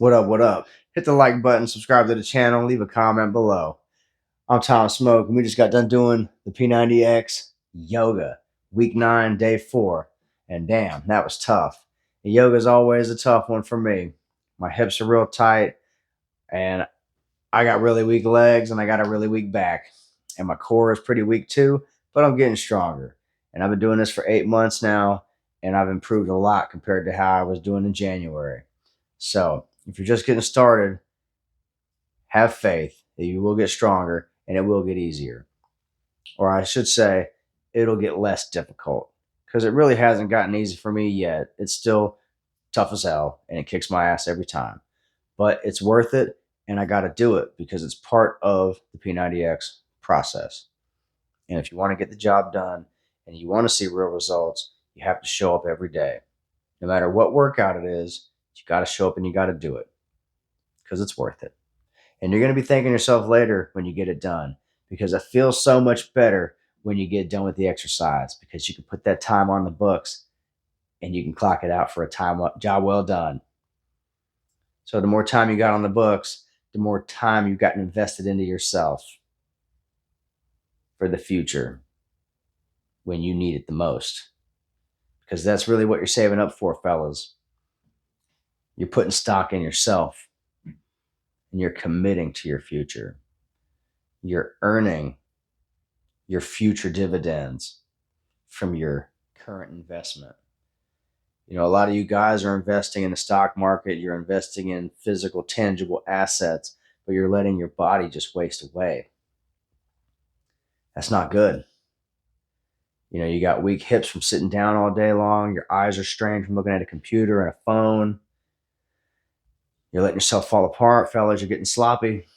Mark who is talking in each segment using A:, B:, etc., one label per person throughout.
A: What up? What up? Hit the like button, subscribe to the channel, leave a comment below. I'm Tom Smoke, and we just got done doing the P90X yoga, week 9, day 4. And damn, that was tough. And yoga is always a tough one for me. My hips are real tight, and I got really weak legs, and I got a really weak back. And my core is pretty weak too, but I'm getting stronger. And I've been doing this for 8 months now, and I've improved a lot compared to how I was doing in January. So if you're just getting started, have faith that you will get stronger and it will get easier. Or I should say, it'll get less difficult because it really hasn't gotten easy for me yet. It's still tough as hell and it kicks my ass every time. But it's worth it and I got to do it because it's part of the P90X process. And if you want to get the job done and you want to see real results, you have to show up every day. No matter what workout it is, you got to show up and you got to do it because it's worth it. And you're going to be thanking yourself later when you get it done because it feels so much better when you get done with the exercise because you can put that time on the books and you can clock it out for a job well done. So the more time you got on the books, the more time you've gotten invested into yourself for the future when you need it the most. Because that's really what you're saving up for, fellas. You're putting stock in yourself and you're committing to your future. You're earning your future dividends from your current investment. You know, a lot of you guys are investing in the stock market, you're investing in physical, tangible assets, but you're letting your body just waste away. That's not good. You know, you got weak hips from sitting down all day long, your eyes are strained from looking at a computer and a phone. You're letting yourself fall apart, fellas, you're getting sloppy.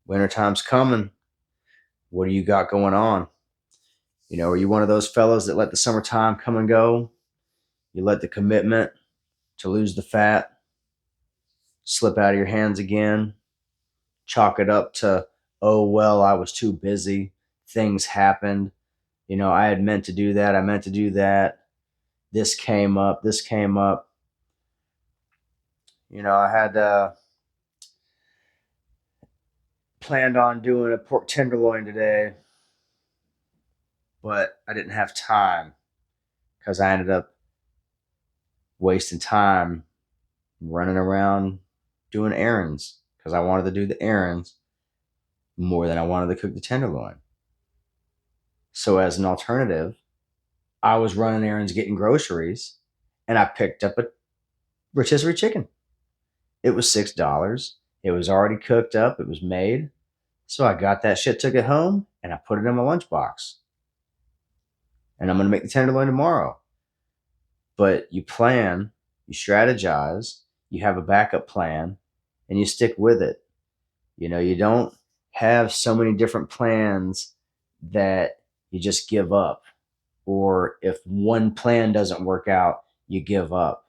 A: Wintertime's coming. What do you got going on? You know, are you one of those fellas that let the summertime come and go? You let the commitment to lose the fat slip out of your hands again, chalk it up to, oh, well, I was too busy. Things happened. You know, I had meant to do that. I meant to do that. This came up. This came up. You know, I had planned on doing a pork tenderloin today, but I didn't have time because I ended up wasting time running around doing errands because I wanted to do the errands more than I wanted to cook the tenderloin. So as an alternative, I was running errands getting groceries and I picked up a rotisserie chicken. It was $6. It was already cooked up. It was made. So I got that shit, took it home, and I put it in my lunchbox. And I'm going to make the tenderloin tomorrow. But you plan, you strategize, you have a backup plan, and you stick with it. You know, you don't have so many different plans that you just give up. Or if one plan doesn't work out, you give up.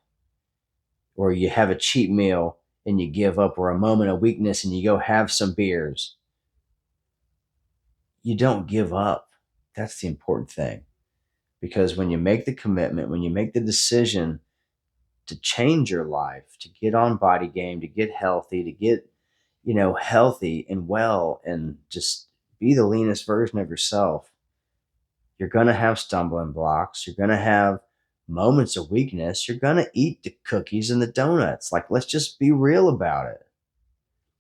A: Or you have a cheat meal and you give up, or a moment of weakness and you go have some beers. You don't give up. That's the important thing. Because when you make the commitment, when you make the decision to change your life, to get on body game, to get healthy, to get, you know, healthy and well and just be the leanest version of yourself, you're going to have stumbling blocks. You're going to have moments of weakness. You're going to eat the cookies and the donuts. Like, let's just be real about it.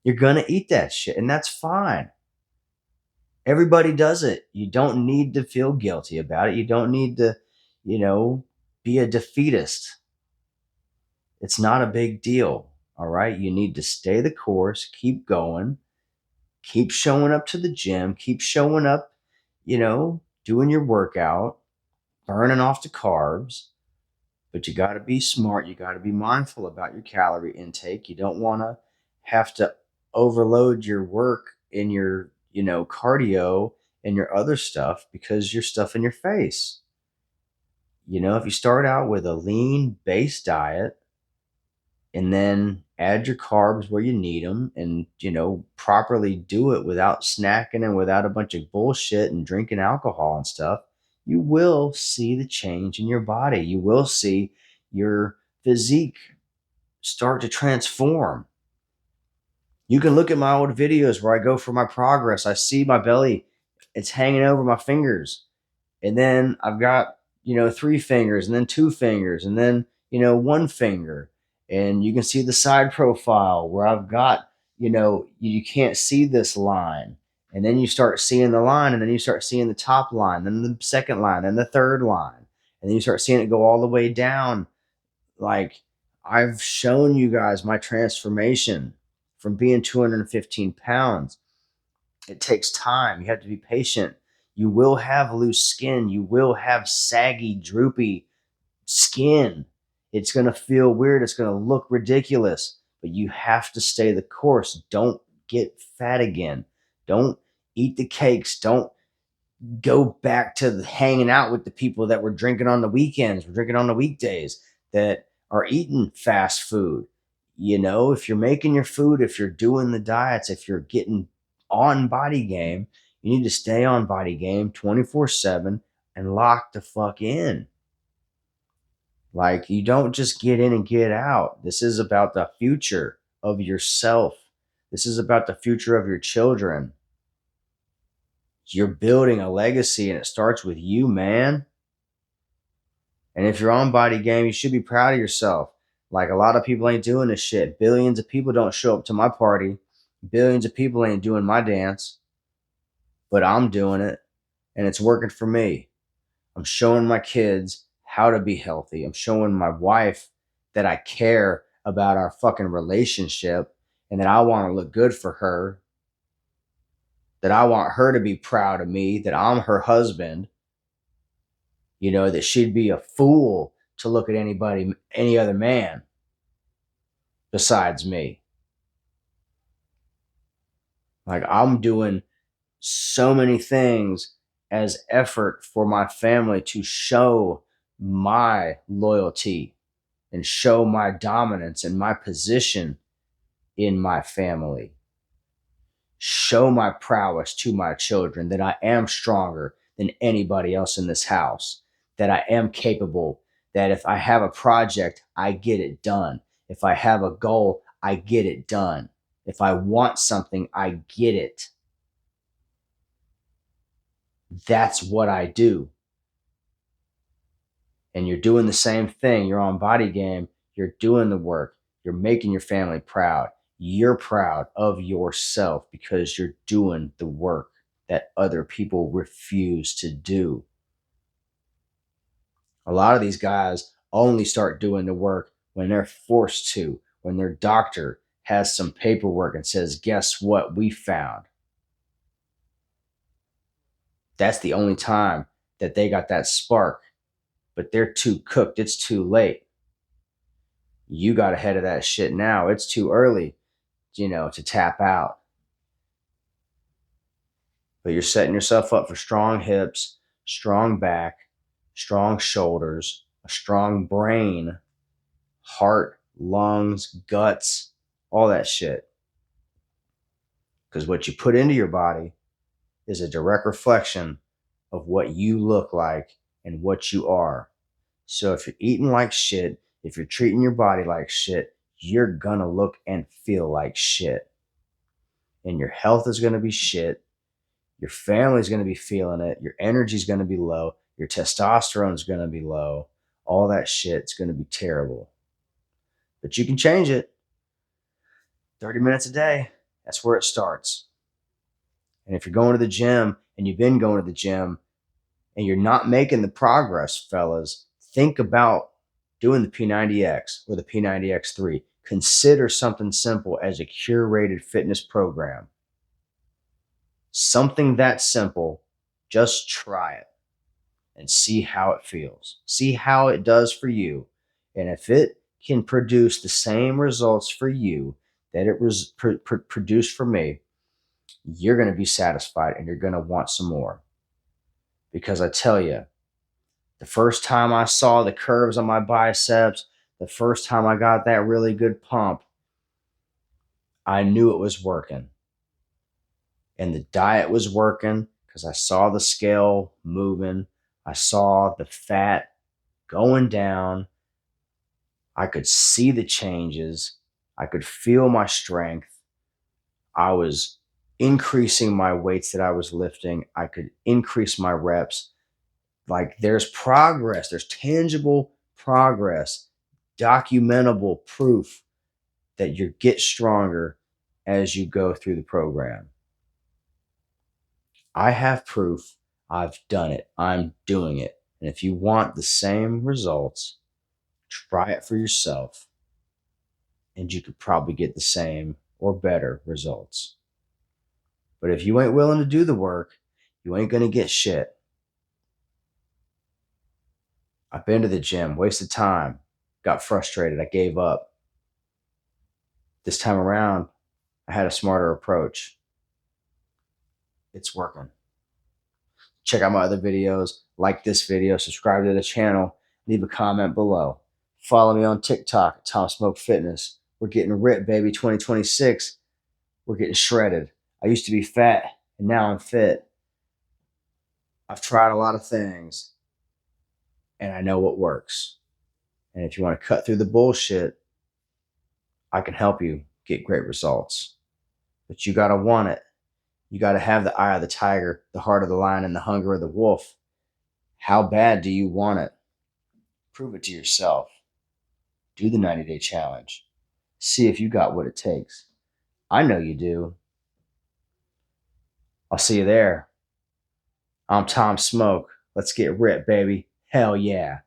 A: You're going to eat that shit, and that's fine. Everybody does it. You don't need to feel guilty about it. You don't need to, you know, be a defeatist. It's not a big deal. All right. You need to stay the course, keep going, keep showing up to the gym, keep showing up, you know, doing your workout, burning off the carbs. But you got to be smart. You got to be mindful about your calorie intake. You don't want to have to overload your work in your, you know, cardio and your other stuff because you're stuffing your face. You know, if you start out with a lean base diet and then add your carbs where you need them and, you know, properly do it without snacking and without a bunch of bullshit and drinking alcohol and stuff, you will see the change in your body. You will see your physique start to transform. You can look at my old videos where I go for my progress. I see my belly, it's hanging over my fingers. And then I've got, 3 fingers and then 2 fingers and then, 1 finger. And you can see the side profile where I've got, you can't see this line. And then you start seeing the line, and then you start seeing the top line, then the second line, then the third line. And then you start seeing it go all the way down. Like, I've shown you guys my transformation from being 215 pounds. It takes time. You have to be patient. You will have loose skin. You will have saggy, droopy skin. It's going to feel weird. It's going to look ridiculous, but you have to stay the course. Don't get fat again. Don't eat the cakes. Don't go back to hanging out with the people that were drinking on the weekends, were drinking on the weekdays, that are eating fast food. If you're making your food, if you're doing the diets, if you're getting on Body Game, you need to stay on Body Game 24/7 and lock the fuck in. Like, you don't just get in and get out. This is about the future of yourself. This is about the future of your children. You're building a legacy, and it starts with you, man. And if you're on Body Game, you should be proud of yourself. Like, a lot of people ain't doing this shit. Billions of people don't show up to my party. Billions of people ain't doing my dance. But I'm doing it, and it's working for me. I'm showing my kids how to be healthy. I'm showing my wife that I care about our fucking relationship, and that I want to look good for her. That I want her to be proud of me, that I'm her husband. That she'd be a fool to look at any other man besides me. Like, I'm doing so many things as effort for my family to show my loyalty and show my dominance and my position in my family. Show my prowess to my children, that I am stronger than anybody else in this house, that I am capable, that if I have a project, I get it done. If I have a goal, I get it done. If I want something, I get it. That's what I do. And you're doing the same thing. You're on Body Game. You're doing the work. You're making your family proud. You're proud of yourself because you're doing the work that other people refuse to do. A lot of these guys only start doing the work when they're forced to, when their doctor has some paperwork and says, guess what we found? That's the only time that they got that spark. But they're too cooked. It's too late. You got ahead of that shit now. It's too early, to tap out. But you're setting yourself up for strong hips, strong back, strong shoulders, a strong brain, heart, lungs, guts, all that shit. Because what you put into your body is a direct reflection of what you look like and what you are. So if you're eating like shit, if you're treating your body like shit, you're gonna look and feel like shit. And your health is gonna be shit. Your family's gonna be feeling it. Your energy's gonna be low. Your testosterone's gonna be low. All that shit's gonna be terrible. But you can change it. 30 minutes a day, that's where it starts. And if you're going to the gym and you've been going to the gym and you're not making the progress, fellas, think about doing the P90X or the P90X3. Consider something simple as a curated fitness program. Something that simple, just try it and see how it feels. See how it does for you. And if it can produce the same results for you that it was produced for me, you're going to be satisfied and you're going to want some more. Because I tell you, the first time I saw the curves on my biceps, the first time I got that really good pump, I knew it was working. And the diet was working because I saw the scale moving. I saw the fat going down. I could see the changes. I could feel my strength. I was increasing my weights that I was lifting. I could increase my reps. Like there's progress, there's tangible progress, documentable proof that you get stronger as you go through the program. I have proof. I've done it. I'm doing it. And if you want the same results, try it for yourself, and you could probably get the same or better results. But if you ain't willing to do the work, you ain't going to get shit. I've been to the gym, wasted time, got frustrated, I gave up. This time around, I had a smarter approach. It's working. Check out my other videos, like this video, subscribe to the channel, leave a comment below. Follow me on TikTok, Tom Smoke Fitness. We're getting ripped, baby. 2026, we're getting shredded. I used to be fat, and now I'm fit. I've tried a lot of things, and I know what works. And if you want to cut through the bullshit, I can help you get great results. But you got to want it. You got to have the eye of the tiger, the heart of the lion, and the hunger of the wolf. How bad do you want it? Prove it to yourself. Do the 90-day challenge. See if you got what it takes. I know you do. I'll see you there. I'm Tom Smoke. Let's get ripped, baby. Hell yeah.